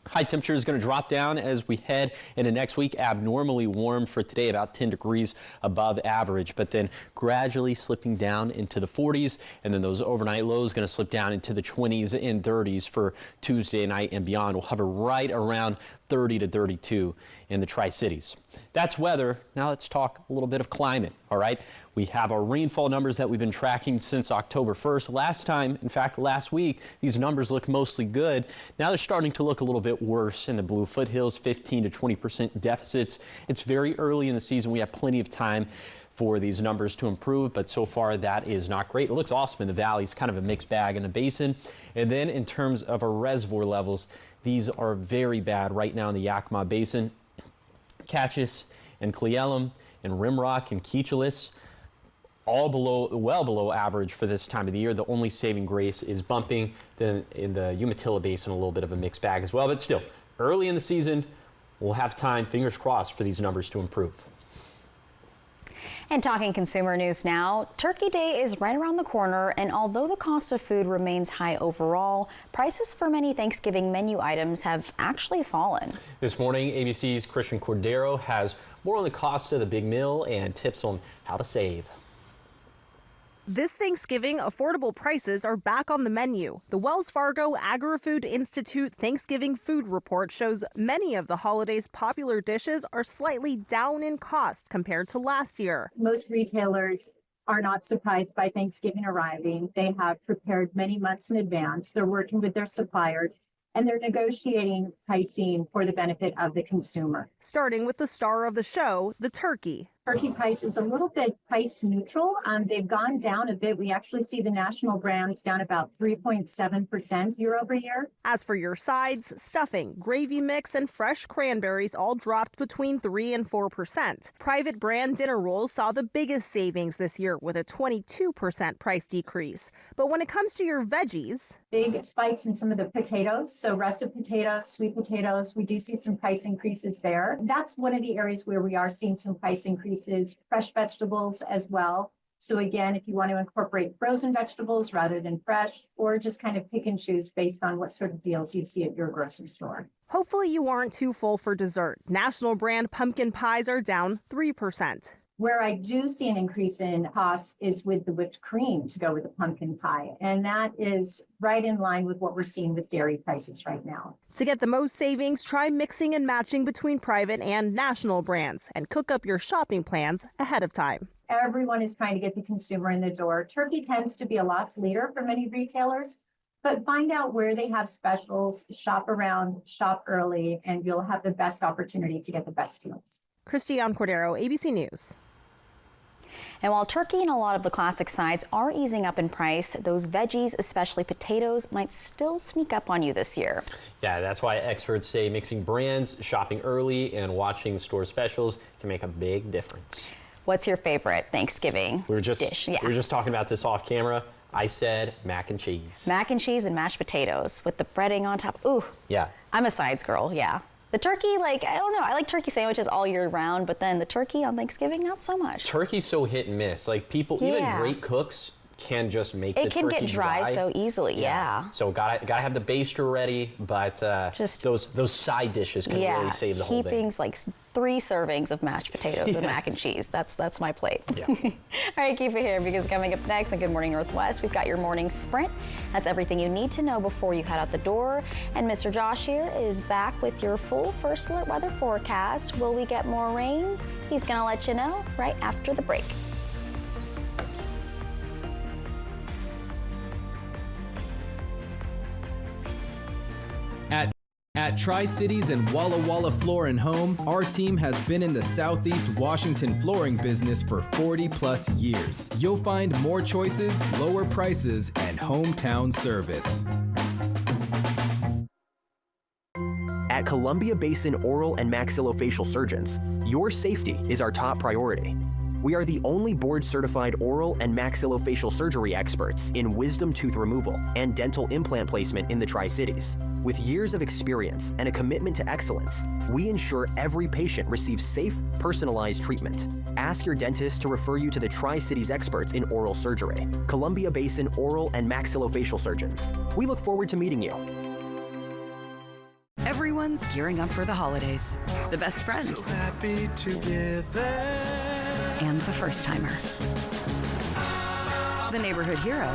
High temperature is going to drop down as we head into next week. Abnormally warm for today, about 10 degrees above average, but then gradually slipping down into the 40s. And then those overnight lows going to slip down into the 20s and 30s for Tuesday night and beyond. We'll hover right around 30 to 32 in the Tri-Cities. That's weather. Now let's talk a little bit of climate, all right? We have our rainfall numbers that we've been tracking since October 1st. Last week, these numbers looked mostly good. Now they're starting to look a little bit worse in the Bluefoot Hills, 15 to 20% deficits. It's very early in the season. We have plenty of time for these numbers to improve, but so far that is not great. It looks awesome in the valleys, kind of a mixed bag in the basin. And then in terms of our reservoir levels, these are very bad right now in the Yakima Basin. Catchis and Cle Elum and Rimrock and Keechelis, all well below average for this time of the year. The only saving grace is bumping. Then in the Umatilla Basin, a little bit of a mixed bag as well. But still, early in the season, we'll have time, fingers crossed, for these numbers to improve. And talking consumer news now, Turkey Day is right around the corner, and although the cost of food remains high overall, prices for many Thanksgiving menu items have actually fallen. This morning, ABC's Christian Cordero has more on the cost of the big meal and tips on how to save. This Thanksgiving, affordable prices are back on the menu. The Wells Fargo Agri-Food Institute Thanksgiving Food Report shows many of the holiday's popular dishes are slightly down in cost compared to last year. Most retailers are not surprised by Thanksgiving arriving. They have prepared many months in advance. They're working with their suppliers, and they're negotiating pricing for the benefit of the consumer. Starting with the star of the show, the turkey. Turkey price is a little bit price neutral. They've gone down a bit. We actually see the national brands down about 3.7% year over year. As for your sides, stuffing, gravy mix, and fresh cranberries all dropped between 3 and 4%. Private brand dinner rolls saw the biggest savings this year with a 22% price decrease. But when it comes to your veggies, big spikes in some of the potatoes. So russet potatoes, sweet potatoes, we do see some price increases there. That's one of the areas where we are seeing some price increases. Fresh vegetables as well. So again, if you want to incorporate frozen vegetables rather than fresh, or just kind of pick and choose based on what sort of deals you see at your grocery store. Hopefully you aren't too full for dessert. National brand pumpkin pies are down 3%. Where I do see an increase in costs is with the whipped cream to go with the pumpkin pie. And that is right in line with what we're seeing with dairy prices right now. To get the most savings, try mixing and matching between private and national brands and cook up your shopping plans ahead of time. Everyone is trying to get the consumer in the door. Turkey tends to be a loss leader for many retailers, but find out where they have specials, shop around, shop early, and you'll have the best opportunity to get the best deals. Christiane Cordero, ABC News. And while turkey and a lot of the classic sides are easing up in price, those veggies, especially potatoes, might still sneak up on you this year. Yeah, that's why experts say mixing brands, shopping early, and watching store specials can make a big difference. What's your favorite Thanksgiving dish? We were just talking about this off camera. I said mac and cheese. Mac and cheese and mashed potatoes with the breading on top. Ooh. Yeah. I'm a sides girl, yeah. The turkey, like, I don't know. I like turkey sandwiches all year round, but then the turkey on Thanksgiving, not so much. Turkey's so hit and miss. Like, people, even great cooks can just make the turkey dry. It can get dry so easily, yeah. So gotta have the baster ready, but just those side dishes can really save the whole thing. Heapings, like 3 servings of mashed potatoes and mac and cheese. That's my plate. Yeah. All right, keep it here, because coming up next on Good Morning Northwest, we've got your morning sprint. That's everything you need to know before you head out the door. And Mr. Josh here is back with your full first alert weather forecast. Will we get more rain? He's gonna let you know right after the break. At Tri-Cities and Walla Walla Floor & Home, our team has been in the Southeast Washington flooring business for 40+ years. You'll find more choices, lower prices, and hometown service. At Columbia Basin Oral and Maxillofacial Surgeons, your safety is our top priority. We are the only board-certified oral and maxillofacial surgery experts in wisdom tooth removal and dental implant placement in the Tri-Cities. With years of experience and a commitment to excellence, we ensure every patient receives safe, personalized treatment. Ask your dentist to refer you to the Tri-Cities experts in oral surgery, Columbia Basin Oral and Maxillofacial Surgeons. We look forward to meeting you. Everyone's gearing up for the holidays. The best friend. So happy together. And the first timer. The neighborhood hero.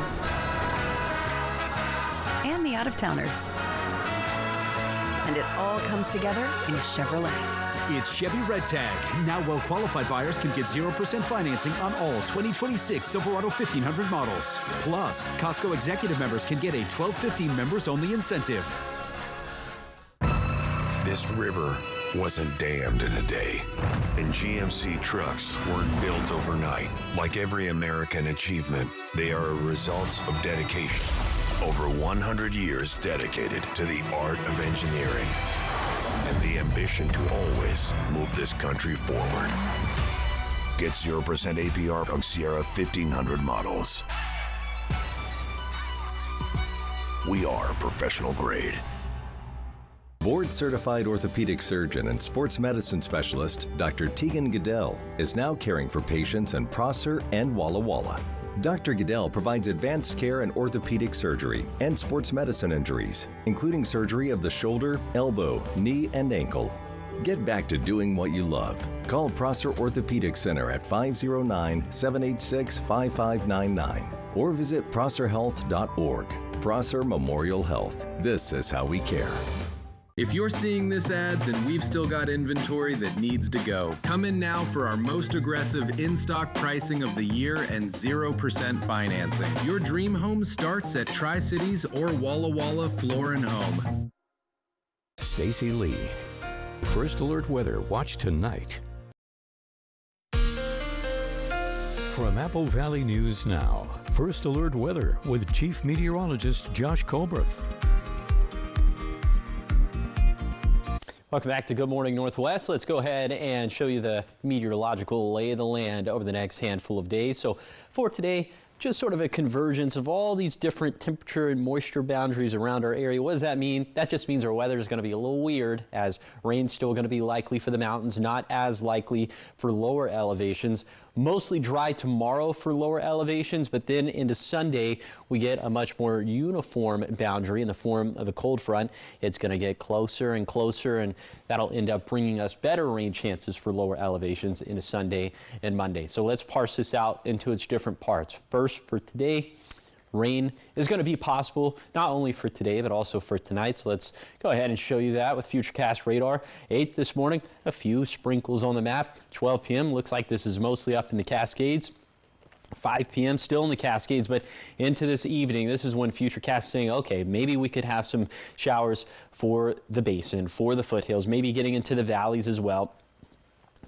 And the out-of-towners. And it all comes together in a Chevrolet. It's Chevy Red Tag. Now well-qualified buyers can get 0% financing on all 2026 Silverado 1500 models. Plus, Costco Executive members can get a $12.50 members-only incentive. This river wasn't dammed in a day, and GMC trucks weren't built overnight. Like every American achievement, they are a result of dedication. Over 100 years dedicated to the art of engineering and the ambition to always move this country forward. Get 0% APR on Sierra 1500 models. We are professional grade. Board-certified orthopedic surgeon and sports medicine specialist, Dr. Tegan Goodell, is now caring for patients in Prosser and Walla Walla. Dr. Goodell provides advanced care in orthopedic surgery and sports medicine injuries, including surgery of the shoulder, elbow, knee, and ankle. Get back to doing what you love. Call Prosser Orthopedic Center at 509-786-5599 or visit prosserhealth.org. Prosser Memorial Health. This is how we care. If you're seeing this ad, then we've still got inventory that needs to go. Come in now for our most aggressive in-stock pricing of the year and 0% financing. Your dream home starts at Tri-Cities or Walla Walla Floor & Home. Stacy Lee. First Alert Weather. Watch tonight. From Apple Valley News Now, First Alert Weather with Chief Meteorologist Josh Colbreth. Welcome back to Good Morning Northwest. Let's go ahead and show you the meteorological lay of the land over the next handful of days. So for today, just sort of a convergence of all these different temperature and moisture boundaries around our area. What does that mean? That just means our weather is going to be a little weird, as rain's still going to be likely for the mountains, not as likely for lower elevations. Mostly dry tomorrow for lower elevations, but then into Sunday, we get a much more uniform boundary in the form of a cold front. It's going to get closer and closer, and that'll end up bringing us better rain chances for lower elevations into Sunday and Monday. So let's parse this out into its different parts. First, for today, rain is going to be possible not only for today but also for tonight. So let's go ahead and show you that with Futurecast radar. 8 this morning, a few sprinkles on the map. 12 p.m. looks like this is mostly up in the Cascades. 5 p.m. still in the Cascades, but into this evening, this is when Futurecast is saying, okay, maybe we could have some showers for the basin, for the foothills, maybe getting into the valleys as well.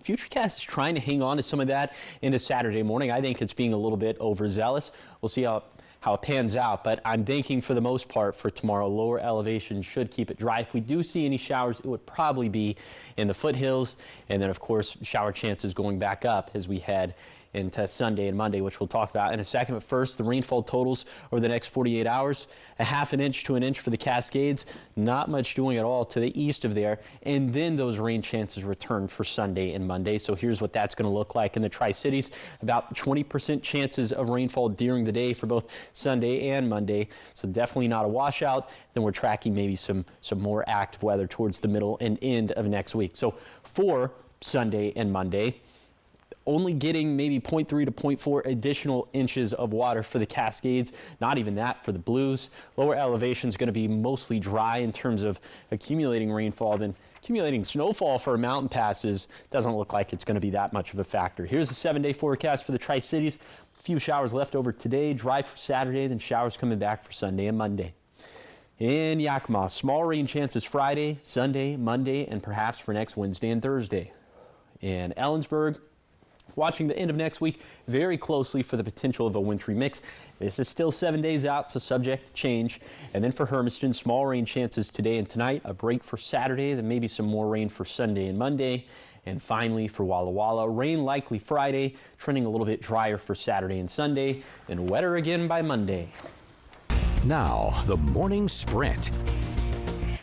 Futurecast is trying to hang on to some of that into Saturday morning. I think it's being a little bit overzealous. We'll see how it pans out, but I'm thinking for the most part for tomorrow, lower elevation should keep it dry. If we do see any showers, it would probably be in the foothills, and then of course shower chances going back up as we head into Sunday and Monday, which we'll talk about in a second. But first, the rainfall totals over the next 48 hours, a half an inch to an inch for the Cascades, not much doing at all to the east of there. And then those rain chances return for Sunday and Monday. So here's what that's going to look like in the Tri-Cities. About 20% chances of rainfall during the day for both Sunday and Monday. So definitely not a washout. Then we're tracking maybe some more active weather towards the middle and end of next week. So for Sunday and Monday, only getting maybe 0.3 to 0.4 additional inches of water for the Cascades. Not even that for the Blues. Lower elevation is going to be mostly dry in terms of accumulating rainfall. Then accumulating snowfall for mountain passes doesn't look like it's going to be that much of a factor. Here's the 7-day forecast for the Tri-Cities. A few showers left over today. Dry for Saturday, then showers coming back for Sunday and Monday. In Yakima, small rain chances Friday, Sunday, Monday, and perhaps for next Wednesday and Thursday. In Ellensburg, watching the end of next week very closely for the potential of a wintry mix. This is still 7 days out, so subject to change. And then for Hermiston, small rain chances today and tonight, a break for Saturday, then maybe some more rain for Sunday and Monday. And finally for Walla Walla, rain likely Friday, trending a little bit drier for Saturday and Sunday, and wetter again by Monday. Now, the morning sprint.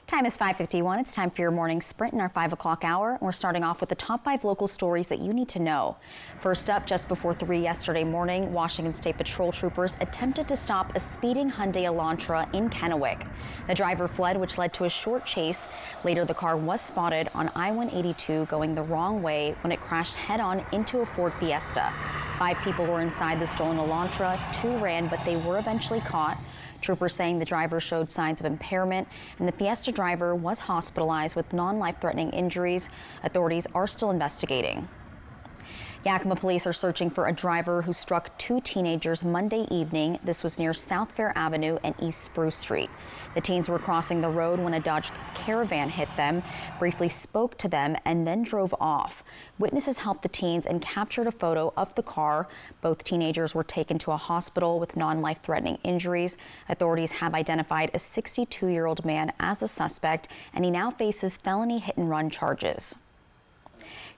Time is 5:51. It's time for your morning sprint in our 5 o'clock hour. We're starting off with the top 5 local stories that you need to know. First up, just before 3 yesterday morning, Washington State Patrol troopers attempted to stop a speeding Hyundai Elantra in Kennewick. The driver fled, which led to a short chase. Later, the car was spotted on I-182 going the wrong way when it crashed head-on into a Ford Fiesta. 5 people were inside the stolen Elantra. 2 ran, but they were eventually caught. Troopers saying the driver showed signs of impairment, and the Fiesta driver was hospitalized with non-life-threatening injuries. Authorities are still investigating. Yakima police are searching for a driver who struck 2 teenagers Monday evening. This was near South Fair Avenue and East Spruce Street. The teens were crossing the road when a Dodge Caravan hit them, briefly spoke to them, and then drove off. Witnesses helped the teens and captured a photo of the car. Both teenagers were taken to a hospital with non-life-threatening injuries. Authorities have identified a 62-year-old man as the suspect, and he now faces felony hit-and-run charges.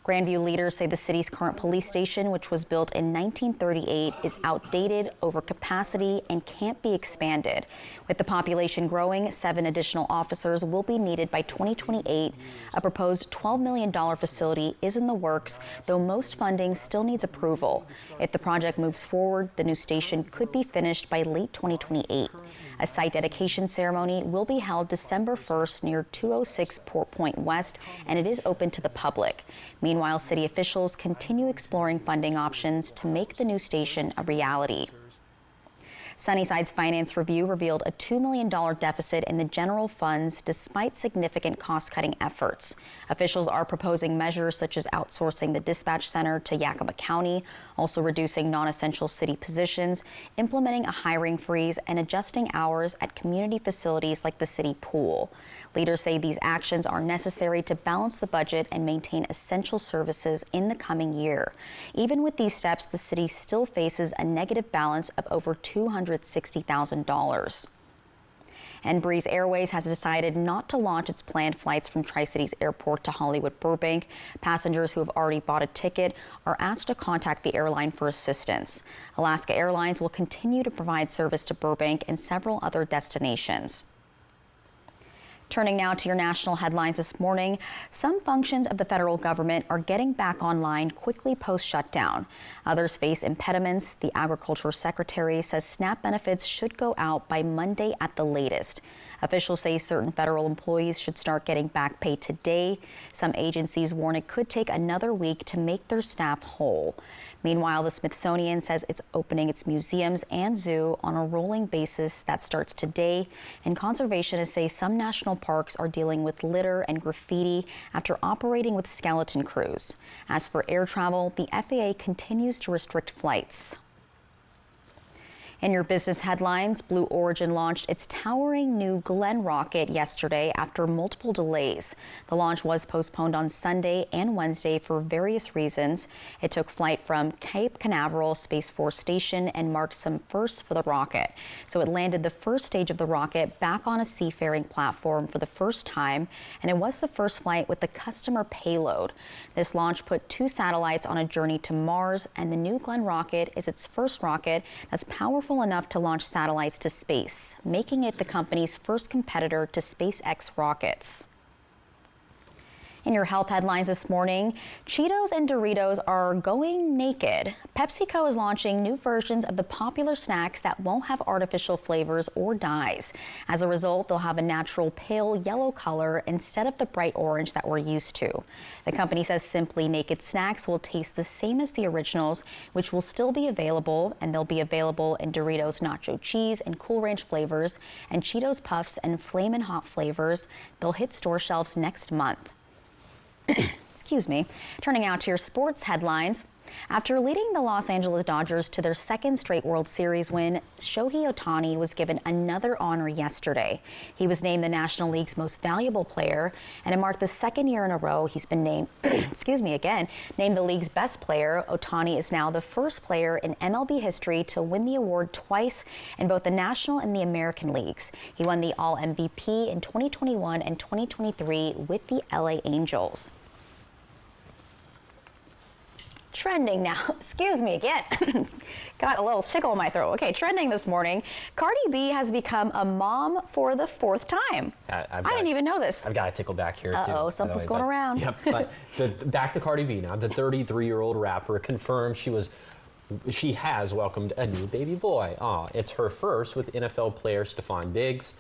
Grandview leaders say the city's current police station, which was built in 1938, is outdated, over capacity, and can't be expanded. With the population growing, 7 additional officers will be needed by 2028. A proposed $12 million facility is in the works, though most funding still needs approval. If the project moves forward, the new station could be finished by late 2028. A site dedication ceremony will be held December 1st near 206 Port Point West, and it is open to the public. Meanwhile, city officials continue exploring funding options to make the new station a reality. Sunnyside's Finance Review revealed a $2 million deficit in the general funds despite significant cost-cutting efforts. Officials are proposing measures such as outsourcing the dispatch center to Yakima County, also reducing non-essential city positions, implementing a hiring freeze, and adjusting hours at community facilities like the city pool. Leaders say these actions are necessary to balance the budget and maintain essential services in the coming year. Even with these steps, the city still faces a negative balance of over $260,000. And Breeze Airways has decided not to launch its planned flights from Tri-Cities Airport to Hollywood Burbank. Passengers who have already bought a ticket are asked to contact the airline for assistance. Alaska Airlines will continue to provide service to Burbank and several other destinations. Turning now to your national headlines this morning, some functions of the federal government are getting back online quickly post-shutdown. Others face impediments. The Agriculture Secretary says SNAP benefits should go out by Monday at the latest. Officials say certain federal employees should start getting back pay today. Some agencies warn it could take another week to make their staff whole. Meanwhile, the Smithsonian says it's opening its museums and zoo on a rolling basis that starts today. And conservationists say some national parks are dealing with litter and graffiti after operating with skeleton crews. As for air travel, the FAA continues to restrict flights. In your business headlines, Blue Origin launched its towering new Glenn rocket yesterday after multiple delays. The launch was postponed on Sunday and Wednesday for various reasons. It took flight from Cape Canaveral Space Force Station and marked some firsts for the rocket. So it landed the first stage of the rocket back on a seafaring platform for the first time, and it was the first flight with the customer payload. This launch put 2 satellites on a journey to Mars, and the new Glenn rocket is its first rocket that's powerful enough to launch satellites to space, making it the company's first competitor to SpaceX rockets. In your health headlines this morning, Cheetos and Doritos are going naked. PepsiCo is launching new versions of the popular snacks that won't have artificial flavors or dyes. As a result, they'll have a natural pale yellow color instead of the bright orange that we're used to. The company says Simply Naked snacks will taste the same as the originals, which will still be available, and they'll be available in Doritos Nacho Cheese and Cool Ranch flavors and Cheetos Puffs and Flamin' Hot flavors. They'll hit store shelves next month. Excuse me. Turning out to your sports headlines. After leading the Los Angeles Dodgers to their second straight World Series win, Shohei Ohtani was given another honor yesterday. He was named the National League's most valuable player, and it marked the second year in a row he's been named, named the league's best player. Ohtani is now the first player in MLB history to win the award twice in both the National and the American Leagues. He won the All-MVP in 2021 and 2023 with the LA Angels. Trending now, excuse me again, got a little tickle in my throat. Okay, trending this morning, Cardi B has become a mom for the 4th time. I didn't even know this. I've got a tickle back here too. Uh-oh, something's going around. Yep, but back to Cardi B now. The 33-year-old rapper confirmed she has welcomed a new baby boy. It's her first with NFL player Stephon Diggs.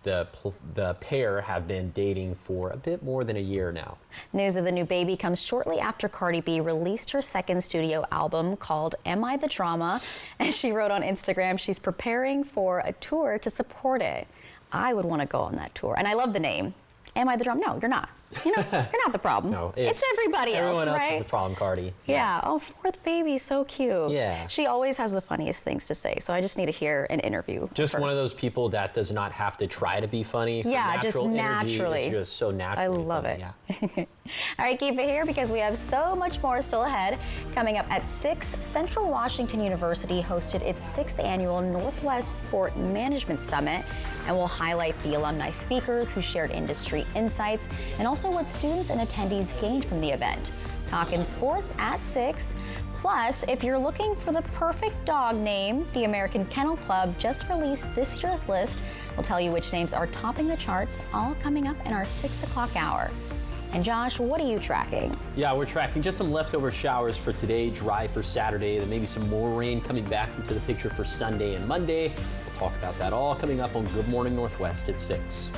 The pair have been dating for a bit more than a year now. News of the new baby comes shortly after Cardi B released her second studio album called Am I the Drama? As she wrote on Instagram, she's preparing for a tour to support it. I would want to go on that tour. And I love the name. Am I the Drama? No, you're not. You're not the problem. No, it's everybody else, right? Everyone else is the problem, Cardi. Yeah. Oh, 4th baby, so cute. Yeah. She always has the funniest things to say, so I just need to hear an interview. Just one of those people that does not have to try to be funny. Yeah, just naturally. It's just so naturally. I love funny. it. Yeah. All right, keep it here because we have so much more still ahead. Coming up at 6, Central Washington University hosted its 6th annual Northwest Sport Management Summit, and we'll highlight the alumni speakers who shared industry insights and also what students and attendees gained from the event. Talking sports at 6. Plus, if you're looking for the perfect dog name, the American Kennel Club just released this year's list. We'll tell you which names are topping the charts, all coming up in our 6 o'clock hour. And Josh, what are you tracking? Yeah, we're tracking just some leftover showers for today, dry for Saturday, then maybe some more rain coming back into the picture for Sunday and Monday. We'll talk about that all coming up on Good Morning Northwest at 6.